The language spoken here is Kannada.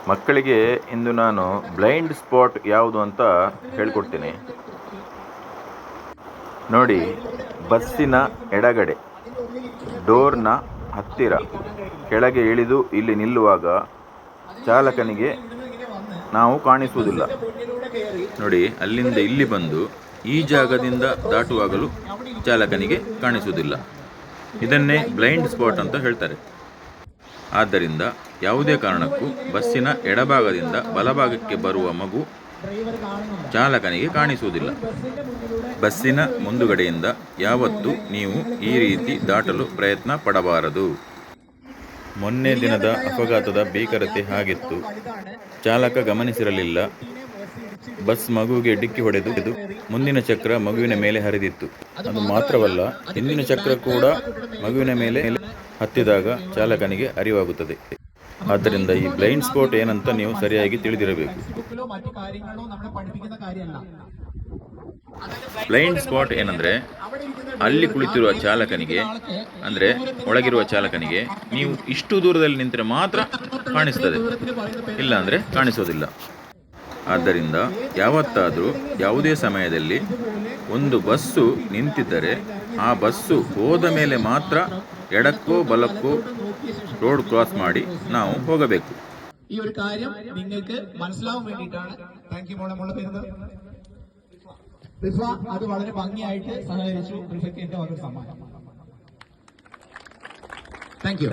ಮಕ್ಕಳಿಗೆ ಇಂದು ನಾನು ಬ್ಲೈಂಡ್ ಸ್ಪಾಟ್ ಯಾವುದು ಅಂತ ಹೇಳ್ಕೊಡ್ತೀನಿ ನೋಡಿ. ಬಸ್ಸಿನ ಎಡಗಡೆ ಡೋರ್ನ ಹತ್ತಿರ ಕೆಳಗೆ ಇಳಿದು ಇಲ್ಲಿ ನಿಲ್ಲುವಾಗ ಚಾಲಕನಿಗೆ ನಾವು ಕಾಣಿಸುವುದಿಲ್ಲ ನೋಡಿ. ಅಲ್ಲಿಂದ ಇಲ್ಲಿ ಬಂದು ಈ ಜಾಗದಿಂದ ದಾಟುವಾಗಲೂ ಚಾಲಕನಿಗೆ ಕಾಣಿಸುವುದಿಲ್ಲ. ಇದನ್ನೇ ಬ್ಲೈಂಡ್ ಸ್ಪಾಟ್ ಅಂತ ಹೇಳ್ತಾರೆ. ಆದ್ದರಿಂದ ಯಾವುದೇ ಕಾರಣಕ್ಕೂ ಬಸ್ಸಿನ ಎಡಭಾಗದಿಂದ ಬಲಭಾಗಕ್ಕೆ ಬರುವ ಮಗು ಚಾಲಕನಿಗೆ ಕಾಣಿಸುವುದಿಲ್ಲ. ಬಸ್ಸಿನ ಮುಂದುಗಡೆಯಿಂದ ಯಾವತ್ತೂ ನೀವು ಈ ರೀತಿ ದಾಟಲು ಪ್ರಯತ್ನ ಪಡಬಾರದು. ಮೊನ್ನೆ ದಿನದ ಅಪಘಾತದ ಭೀಕರತೆ ಹಾಗಿತ್ತು. ಚಾಲಕ ಗಮನಿಸಿರಲಿಲ್ಲ. ಬಸ್ ಮಗುವಿಗೆ ಡಿಕ್ಕಿ ಹೊಡೆದು ಮುಂದಿನ ಚಕ್ರ ಮಗುವಿನ ಮೇಲೆ ಹರಿದಿತ್ತು. ಅದು ಮಾತ್ರವಲ್ಲ, ಹಿಂದಿನ ಚಕ್ರ ಕೂಡ ಮಗುವಿನ ಮೇಲೆ ಹತ್ತಿದಾಗ ಚಾಲಕನಿಗೆ ಅರಿವಾಗುತ್ತದೆ. ಆದ್ದರಿಂದ ಈ ಬ್ಲೈಂಡ್ ಸ್ಪಾಟ್ ಏನಂತ ನೀವು ಸರಿಯಾಗಿ ತಿಳಿದಿರಬೇಕು. ಬ್ಲೈಂಡ್ ಸ್ಪಾಟ್ ಏನಂದ್ರೆ, ಅಲ್ಲಿ ಕುಳಿತಿರುವ ಚಾಲಕನಿಗೆ ಅಂದ್ರೆ ಒಳಗಿರುವ ಚಾಲಕನಿಗೆ ನೀವು ಇಷ್ಟು ದೂರದಲ್ಲಿ ನಿಂತರೆ ಮಾತ್ರ ಕಾಣಿಸ್ತದೆ, ಇಲ್ಲ ಅಂದ್ರೆ ಕಾಣಿಸೋದಿಲ್ಲ. ಆದ್ದರಿಂದ ಯಾವತ್ತಾದರೂ ಯಾವುದೇ ಸಮಯದಲ್ಲಿ ಒಂದು ಬಸ್ಸು ನಿಂತಿದ್ದರೆ ಆ ಬಸ್ಸು ಹೋದ ಮೇಲೆ ಮಾತ್ರ ಎಡಕ್ಕೋ ಬಲಕ್ಕೋ ರೋಡ್ ಕ್ರಾಸ್ ಮಾಡಿ ನಾವು ಹೋಗಬೇಕು. ഈ ഒരു കാര്യം നിങ്ങൾക്ക് മനസ്സിലാവാൻ വേണ്ടിയിട്ടാണ്. താങ്ക് യു മോളെ പേര് റിഫ. അത് വളരെ ഭംഗിയായിട്ട് സഹകരിച്ചു. റിഫയ്ക്ക് എന്റെ ഒരു സമ്മാനം. Thank you.